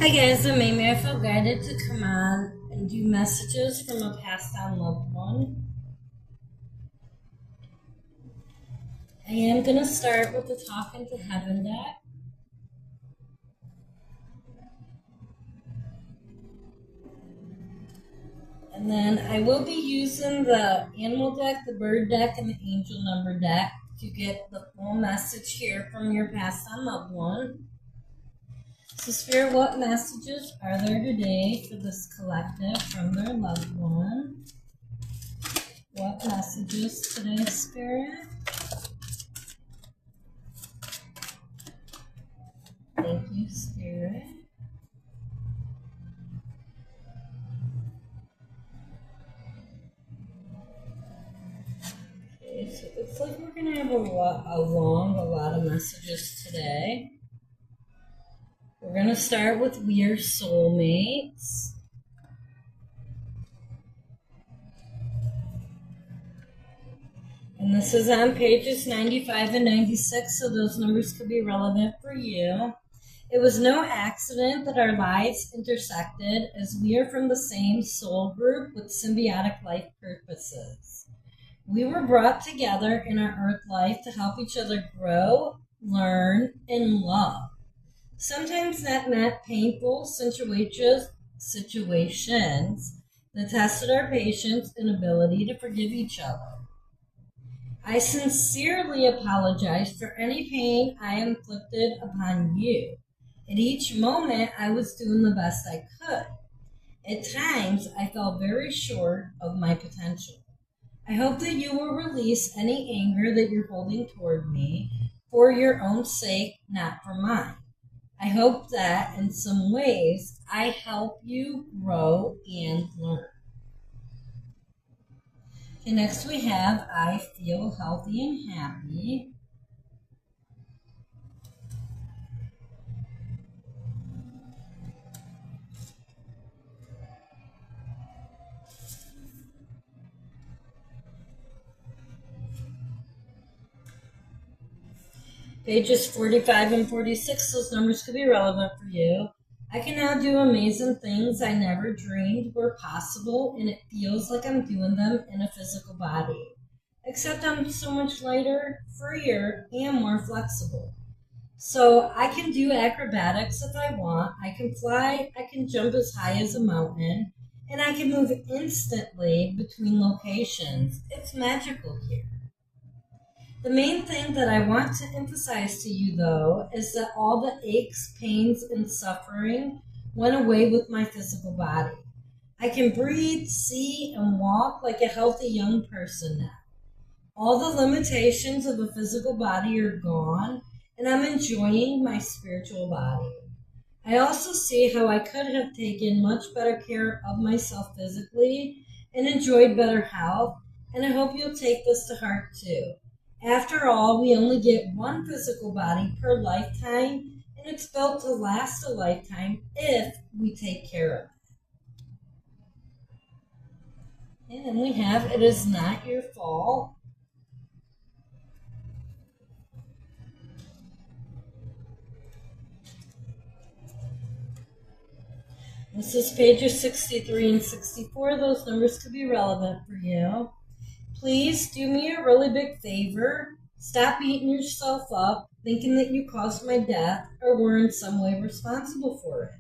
Hi guys, I'm Amy. I feel guided to come on and do messages from a passed on loved one. I am going to start with the Talking to Heaven deck. And then I will be using the Animal deck, the Bird deck, and the Angel number deck to get the full message here from your passed on loved one. So Spirit, what messages are there today for this collective from their loved one? What messages today, Spirit? Thank you, Spirit. Okay, so it looks like we're going to have a lot of messages today. We're going to start with We Are Soulmates. And this is on pages 95 and 96, so those numbers could be relevant for you. It was no accident that our lives intersected, as we are from the same soul group with symbiotic life purposes. We were brought together in our earth life to help each other grow, learn, and love. Sometimes that meant painful situations that tested our patience and ability to forgive each other. I sincerely apologize for any pain I inflicted upon you. At each moment, I was doing the best I could. At times, I fell very short of my potential. I hope that you will release any anger that you're holding toward me for your own sake, not for mine. I hope that in some ways I help you grow and learn. Okay, next we have I Feel Healthy and Happy. Pages 45 and 46, those numbers could be relevant for you. I can now do amazing things I never dreamed were possible, and it feels like I'm doing them in a physical body. Except I'm so much lighter, freer, and more flexible. So I can do acrobatics if I want. I can fly, I can jump as high as a mountain, and I can move instantly between locations. It's magical here. The main thing that I want to emphasize to you, though, is that all the aches, pains, and suffering went away with my physical body. I can breathe, see, and walk like a healthy young person now. All the limitations of a physical body are gone, and I'm enjoying my spiritual body. I also see how I could have taken much better care of myself physically and enjoyed better health, and I hope you'll take this to heart too. After all, we only get one physical body per lifetime, and it's built to last a lifetime if we take care of it. And then we have It Is Not Your Fault. This is pages 63 and 64. Those numbers could be relevant for you. Please do me a really big favor. Stop beating yourself up, thinking that you caused my death or were in some way responsible for it.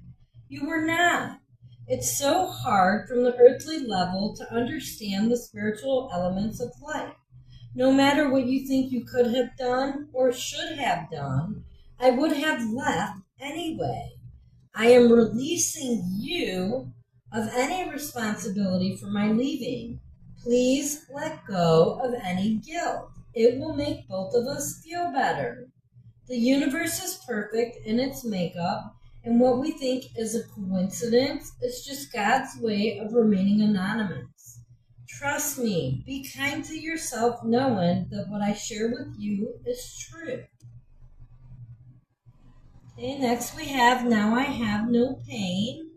You were not. It's so hard from the earthly level to understand the spiritual elements of life. No matter what you think you could have done or should have done, I would have left anyway. I am releasing you of any responsibility for my leaving. Please let go of any guilt. It will make both of us feel better. The universe is perfect in its makeup, and what we think is a coincidence is just God's way of remaining anonymous. Trust me, be kind to yourself knowing that what I share with you is true. Okay, next we have Now I Have No Pain.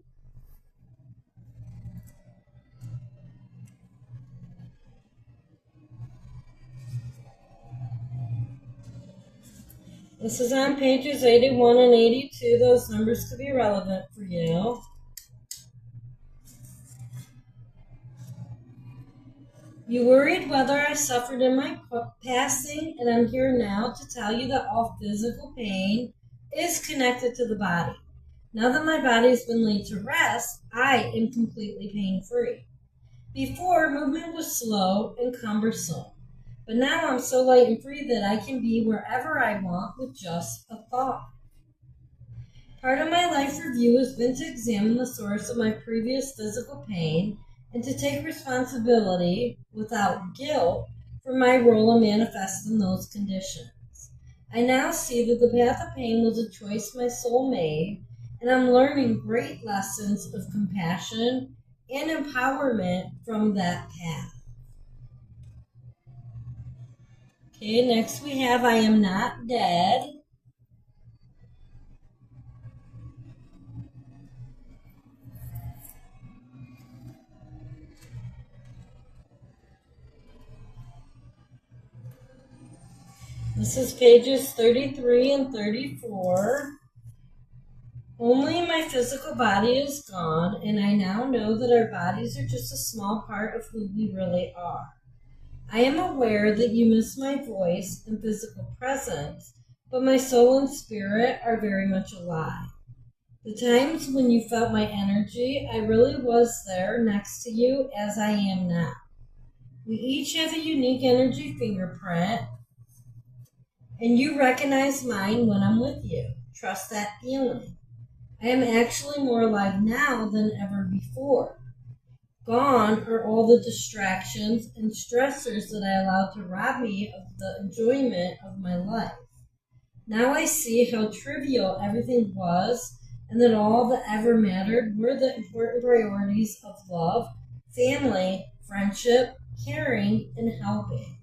This is on pages 81 and 82. Those numbers could be relevant for you. You worried whether I suffered in my passing, and I'm here now to tell you that all physical pain is connected to the body. Now that my body has been laid to rest, I am completely pain-free. Before, movement was slow and cumbersome, but now I'm so light and free that I can be wherever I want with just a thought. Part of my life review has been to examine the source of my previous physical pain and to take responsibility, without guilt, for my role in manifesting those conditions. I now see that the path of pain was a choice my soul made, and I'm learning great lessons of compassion and empowerment from that path. Okay, next we have I Am Not Dead. This is pages 33 and 34. Only my physical body is gone, and I now know that our bodies are just a small part of who we really are. I am aware that you miss my voice and physical presence, but my soul and spirit are very much alive. The times when you felt my energy, I really was there next to you as I am now. We each have a unique energy fingerprint, and you recognize mine when I'm with you. Trust that feeling. I am actually more alive now than ever before. Gone are all the distractions and stressors that I allowed to rob me of the enjoyment of my life. Now I see how trivial everything was, and that all that ever mattered were the important priorities of love, family, friendship, caring, and helping.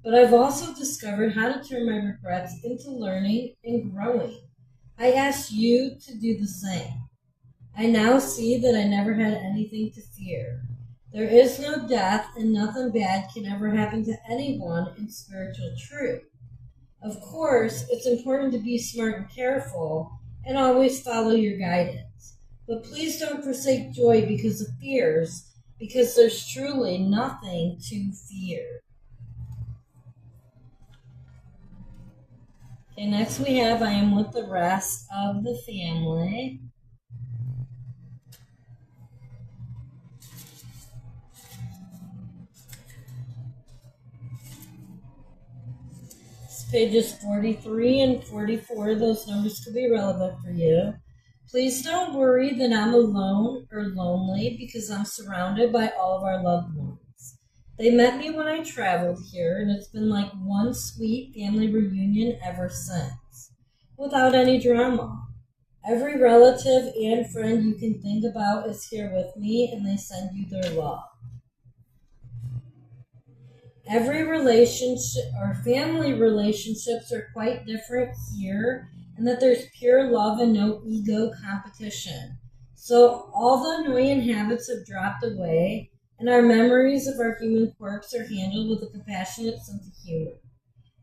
But I've also discovered how to turn my regrets into learning and growing. I ask you to do the same. I now see that I never had anything to fear. There is no death, and nothing bad can ever happen to anyone in spiritual truth. Of course, it's important to be smart and careful, and always follow your guidance. But please don't forsake joy because of fears, because there's truly nothing to fear. Okay, next we have I am with the rest of the family. It's pages 43 and 44. Those numbers could be relevant for you. Please don't worry that I'm alone or lonely because I'm surrounded by all of our loved ones. They met me when I traveled here, and it's been like one sweet family reunion ever since, without any drama. Every relative and friend you can think about is here with me, and they send you their love. Every relationship or family relationships are quite different here, and that there's pure love and no ego competition. So all the annoying habits have dropped away, and our memories of our human quirks are handled with a compassionate sense of humor.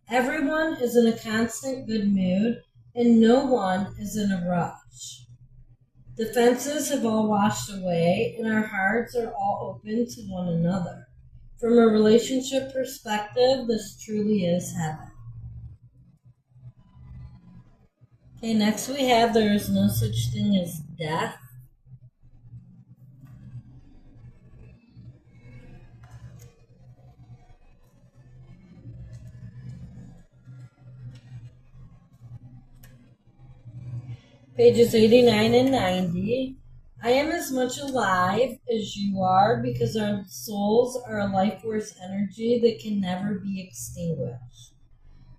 Everyone is in a constant good mood, and no one is in a rush. The fences have all washed away, and our hearts are all open to one another. From a relationship perspective, this truly is heaven. Okay, next we have there is no such thing as death. Pages 89 and 90. I am as much alive as you are because our souls are a life force energy that can never be extinguished.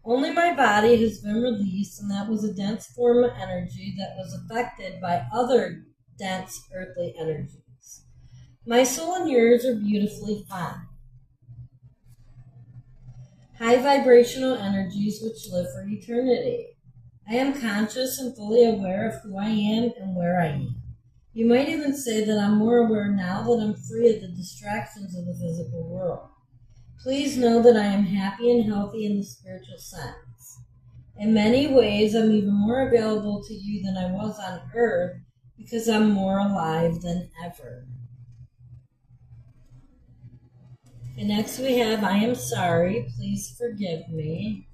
Only my body has been released, and that was a dense form of energy that was affected by other dense earthly energies. My soul and yours are beautifully fine. High vibrational energies which live for eternity. I am conscious and fully aware of who I am and where I am. You might even say that I'm more aware now that I'm free of the distractions of the physical world. Please know that I am happy and healthy in the spiritual sense. In many ways, I'm even more available to you than I was on earth because I'm more alive than ever. And next we have, I am sorry, please forgive me.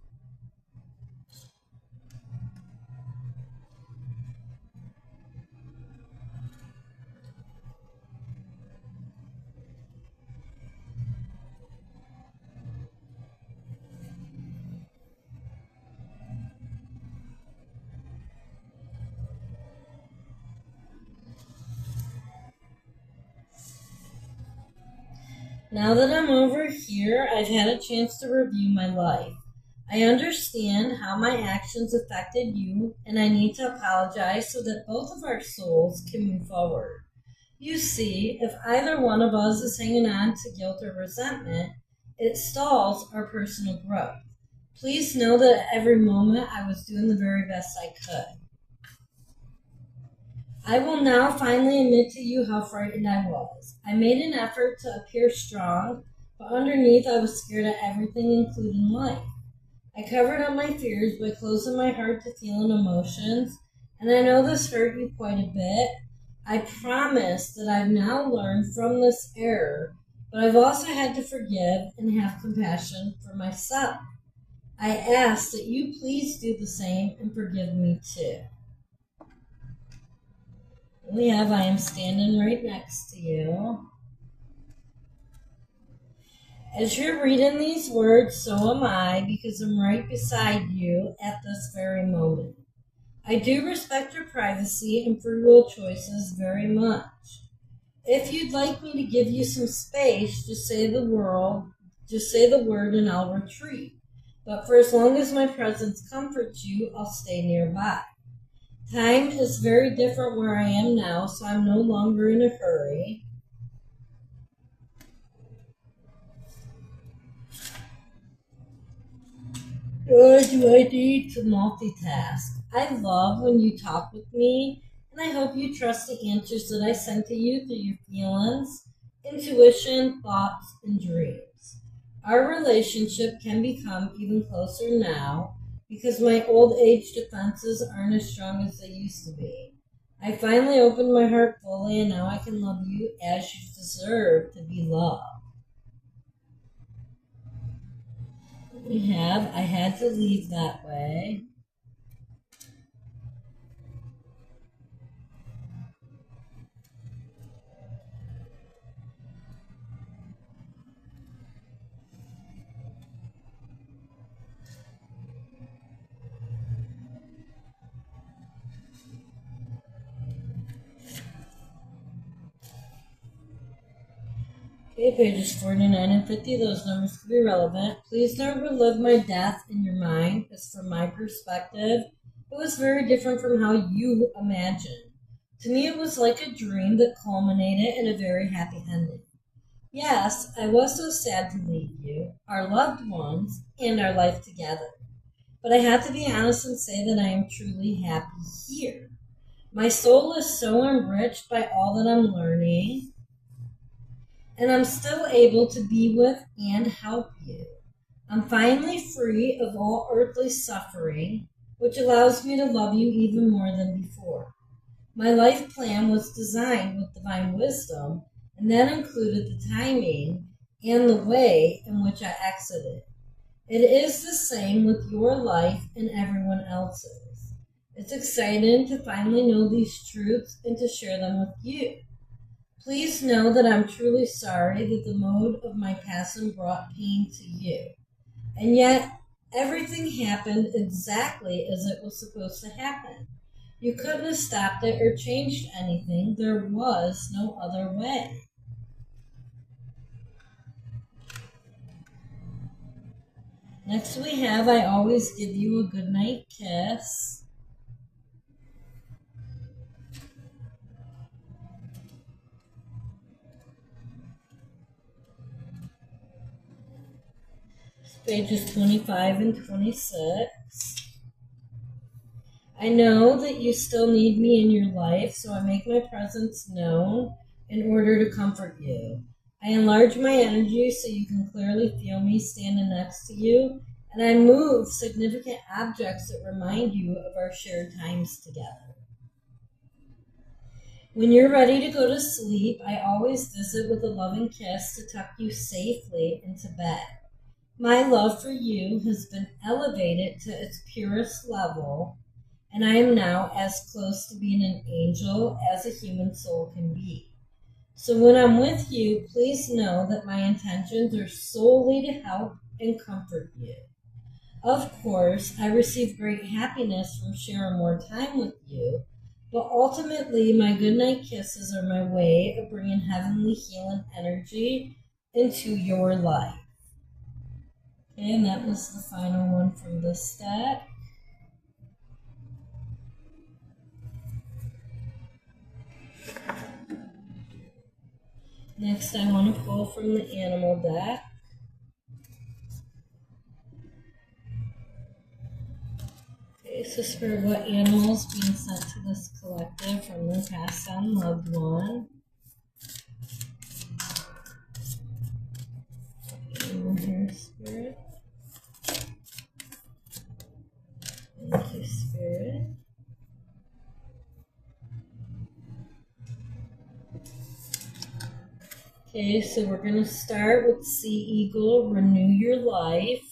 Now that I'm over here, I've had a chance to review my life. I understand how my actions affected you, and I need to apologize so that both of our souls can move forward. You see, if either one of us is hanging on to guilt or resentment, it stalls our personal growth. Please know that at every moment I was doing the very best I could. I will now finally admit to you how frightened I was. I made an effort to appear strong, but underneath I was scared of everything, including life. I covered up my fears by closing my heart to feeling emotions, and I know this hurt you quite a bit. I promise that I've now learned from this error, but I've also had to forgive and have compassion for myself. I ask that you please do the same and forgive me too. We have, I am standing right next to you. As you're reading these words, so am I, because I'm right beside you at this very moment. I do respect your privacy and free will choices very much. If you'd like me to give you some space, just say the word and I'll retreat. But for as long as my presence comforts you, I'll stay nearby. Time is very different where I am now, so I'm no longer in a hurry. Nor do I need to multitask. I love when you talk with me, and I hope you trust the answers that I send to you through your feelings, intuition, thoughts, and dreams. Our relationship can become even closer now, because my old age defenses aren't as strong as they used to be. I finally opened my heart fully, and now I can love you as you deserve to be loved. We have, I had to leave that way. Okay, pages 49 and 50, those numbers could be relevant. Please don't relive my death in your mind, as from my perspective, it was very different from how you imagined. To me, it was like a dream that culminated in a very happy ending. Yes, I was so sad to leave you, our loved ones, and our life together. But I have to be honest and say that I am truly happy here. My soul is so enriched by all that I'm learning, and I'm still able to be with and help you. I'm finally free of all earthly suffering, which allows me to love you even more than before. My life plan was designed with divine wisdom, and that included the timing and the way in which I exited. It is the same with your life and everyone else's. It's exciting to finally know these truths and to share them with you. Please know that I'm truly sorry that the mode of my passing brought pain to you. And yet, everything happened exactly as it was supposed to happen. You couldn't have stopped it or changed anything. There was no other way. Next we have, I always give you a goodnight kiss. Pages 25 and 26. I know that you still need me in your life, so I make my presence known in order to comfort you. I enlarge my energy so you can clearly feel me standing next to you and I move significant objects that remind you of our shared times together. When you're ready to go to sleep, I always visit with a loving kiss to tuck you safely into bed. My love for you has been elevated to its purest level, and I am now as close to being an angel as a human soul can be. So when I'm with you, please know that my intentions are solely to help and comfort you. Of course, I receive great happiness from sharing more time with you, but ultimately my goodnight kisses are my way of bringing heavenly healing energy into your life. Okay, and that was the final one from this deck. Next, I want to pull from the animal deck. Okay, so Spirit, what animal is being sent to this collective from their passed on loved one? Animal here, Spirit. Thank you, Spirit. Okay, so we're going to start with Sea Eagle, Renew Your Life.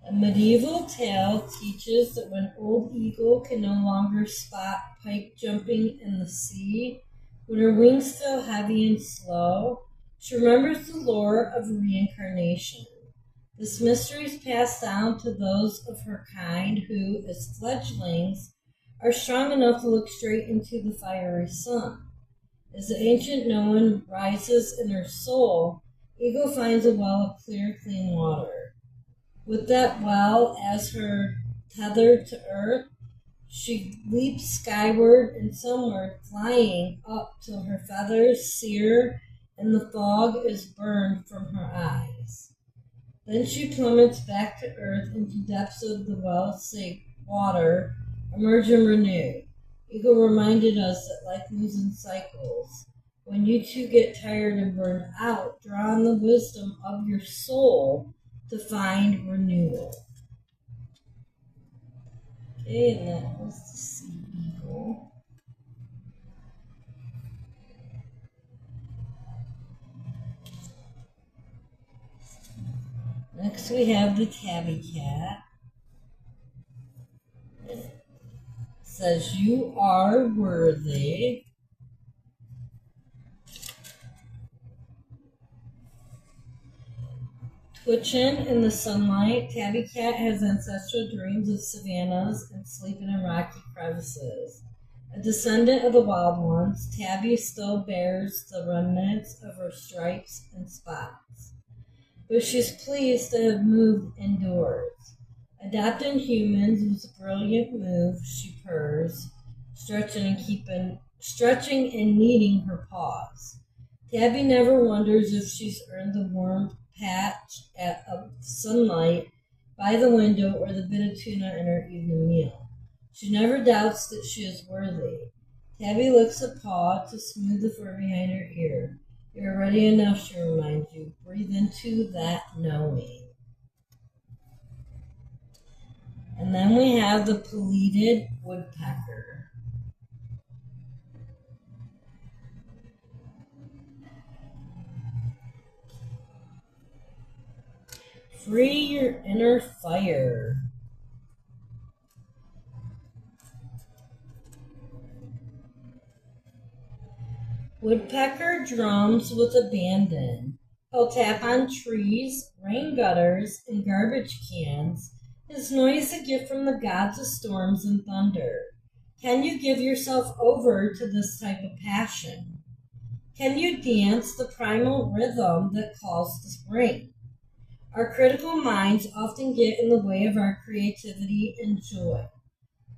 A medieval tale teaches that when Old Eagle can no longer spot pike jumping in the sea, when her wings feel heavy and slow, she remembers the lore of reincarnation. This mystery is passed down to those of her kind who, as fledglings, are strong enough to look straight into the fiery sun. As the ancient knowing rises in her soul, Eagle finds a well of clear, clean water. With that well as her tether to earth, she leaps skyward and somewhere, flying up till her feathers sear and the fog is burned from her eyes. Then she plummets back to earth into depths of the well-safe water, emerging renewed. Eagle reminded us that life moves in cycles. When you two get tired and burned out, draw on the wisdom of your soul to find renewal. Okay, and that was the Sea Eagle. Next we have the Tabby Cat. It says, you are worthy. Twitching in the sunlight, Tabby Cat has ancestral dreams of savannas and sleeping in rocky crevices. A descendant of the wild ones, Tabby still bears the remnants of her stripes and spots. But she's pleased to have moved indoors. Adopting humans was a brilliant move, she purrs, stretching and kneading her paws. Tabby never wonders if she's earned the warm patch of sunlight by the window or the bit of tuna in her evening meal. She never doubts that she is worthy. Tabby licks a paw to smooth the fur behind her ear. You're ready enough, she reminds you. Breathe into that knowing. And then we have the Pileated Woodpecker. Free your inner fire. Woodpecker drums with abandon. He'll tap on trees, rain gutters, and garbage cans. His noise a gift from the gods of storms and thunder. Can you give yourself over to this type of passion? Can you dance the primal rhythm that calls to spring? Our critical minds often get in the way of our creativity and joy.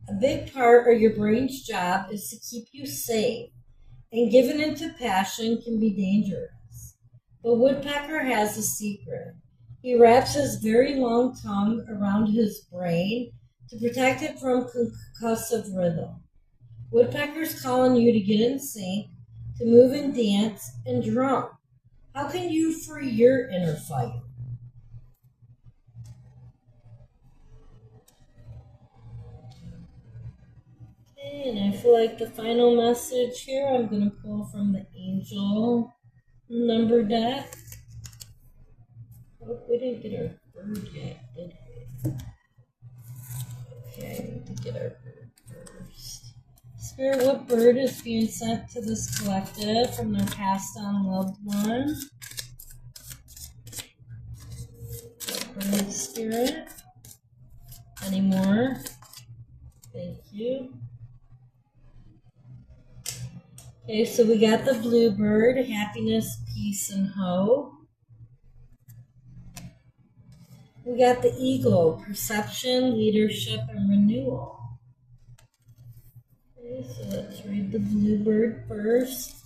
A big part of your brain's job is to keep you safe, and giving into passion can be dangerous. But Woodpecker has a secret. He wraps his very long tongue around his brain to protect it from concussive rhythm. Woodpecker's calling you to get in sync, to move and dance and drum. How can you free your inner fire? Okay, and I feel like the final message here, I'm going to pull from the angel number deck. Oh, we didn't get our bird yet, did we? Okay, I need to get our bird first. Spirit, what bird is being sent to this collective from their passed on loved one? Bird spirit. Any more? Thank you. Okay, so we got the bluebird, happiness, peace, and hope. We got the eagle, perception, leadership, and renewal. Okay, so let's read the bluebird first.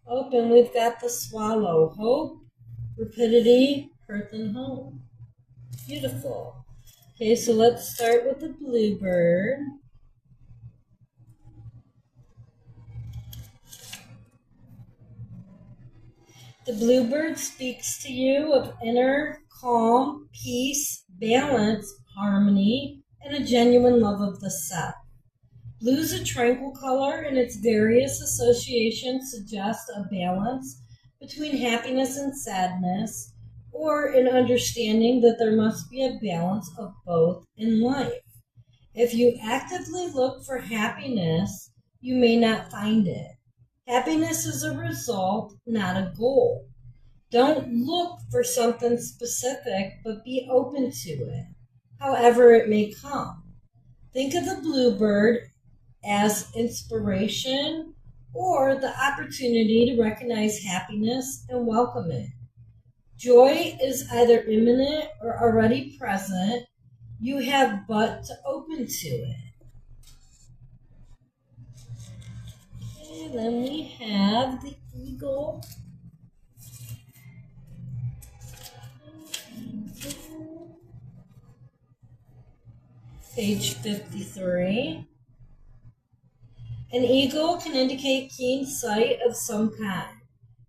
Oh, and we've got the swallow, hope, rapidity, hearth, and home. Beautiful. Okay, so let's start with the bluebird. The bluebird speaks to you of inner calm, peace, balance, harmony, and a genuine love of the self. Blue is a tranquil color, and its various associations suggest a balance between happiness and sadness, or an understanding that there must be a balance of both in life. If you actively look for happiness, you may not find it. Happiness is a result, not a goal. Don't look for something specific, but be open to it, however it may come. Think of the bluebird as inspiration or the opportunity to recognize happiness and welcome it. Joy is either imminent or already present. You have but to open to it. And then we have the eagle. Page 53. An eagle can indicate keen sight of some kind.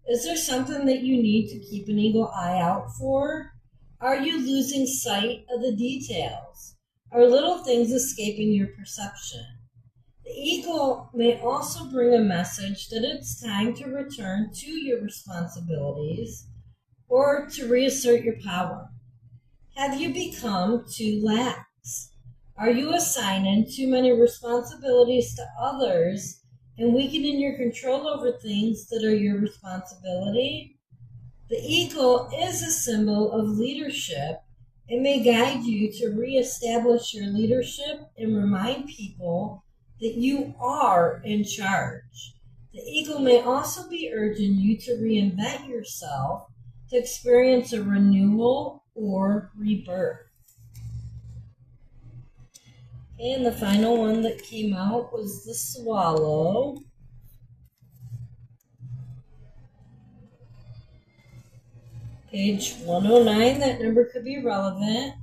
Is there something that you need to keep an eagle eye out for? Are you losing sight of the details? Are little things escaping your perception? The eagle may also bring a message that it's time to return to your responsibilities or to reassert your power. Have you become too lax? Are you assigning too many responsibilities to others and weakening your control over things that are your responsibility? The eagle is a symbol of leadership. It may guide you to reestablish your leadership and remind people that you are in charge. The eagle may also be urging you to reinvent yourself, to experience a renewal or rebirth. And the final one that came out was the swallow. Page 109, that number could be relevant.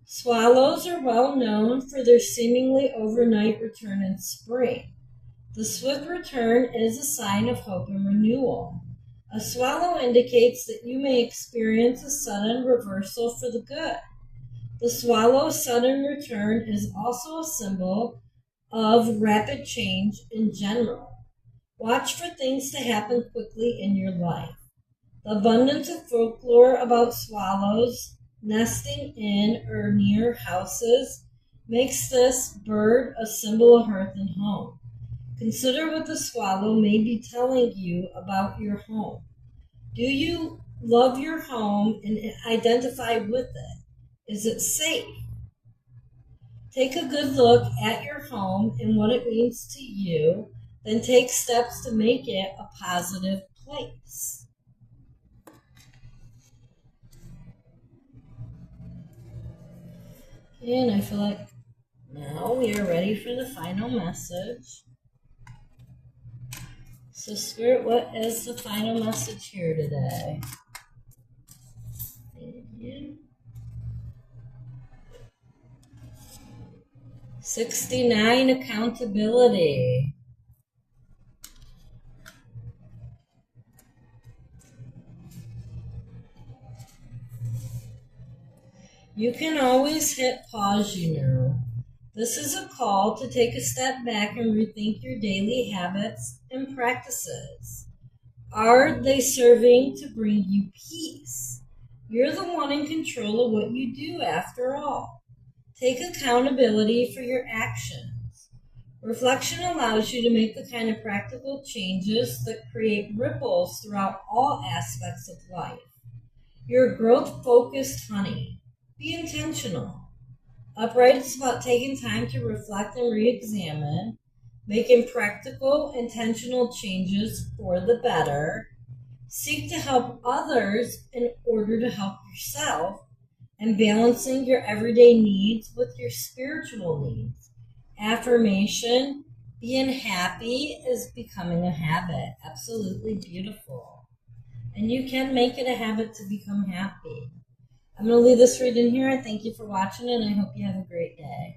Swallows are well known for their seemingly overnight return in spring. The swift return is a sign of hope and renewal. A swallow indicates that you may experience a sudden reversal for the good. The swallow's sudden return is also a symbol of rapid change in general. Watch for things to happen quickly in your life. The abundance of folklore about swallows nesting in or near houses makes this bird a symbol of hearth and home. Consider what the swallow may be telling you about your home. Do you love your home and identify with it? Is it safe? Take a good look at your home and what it means to you, then take steps to make it a positive place. And I feel like now So we are ready for the final message. So Spirit, what is the final message here today? Thank you. 69, accountability. You can always hit pause, you know. This is a call to take a step back and rethink your daily habits and practices. Are they serving to bring you peace? You're the one in control of what you do after all. Take accountability for your actions. Reflection allows you to make the kind of practical changes that create ripples throughout all aspects of life. You're growth-focused honey. Be intentional. Upright is about taking time to reflect and re-examine, making practical, intentional changes for the better. Seek to help others in order to help yourself, and balancing your everyday needs with your spiritual needs. Affirmation, being happy is becoming a habit. Absolutely beautiful. And you can make it a habit to become happy. I'm going to leave this reading here. I thank you for watching, and I hope you have a great day.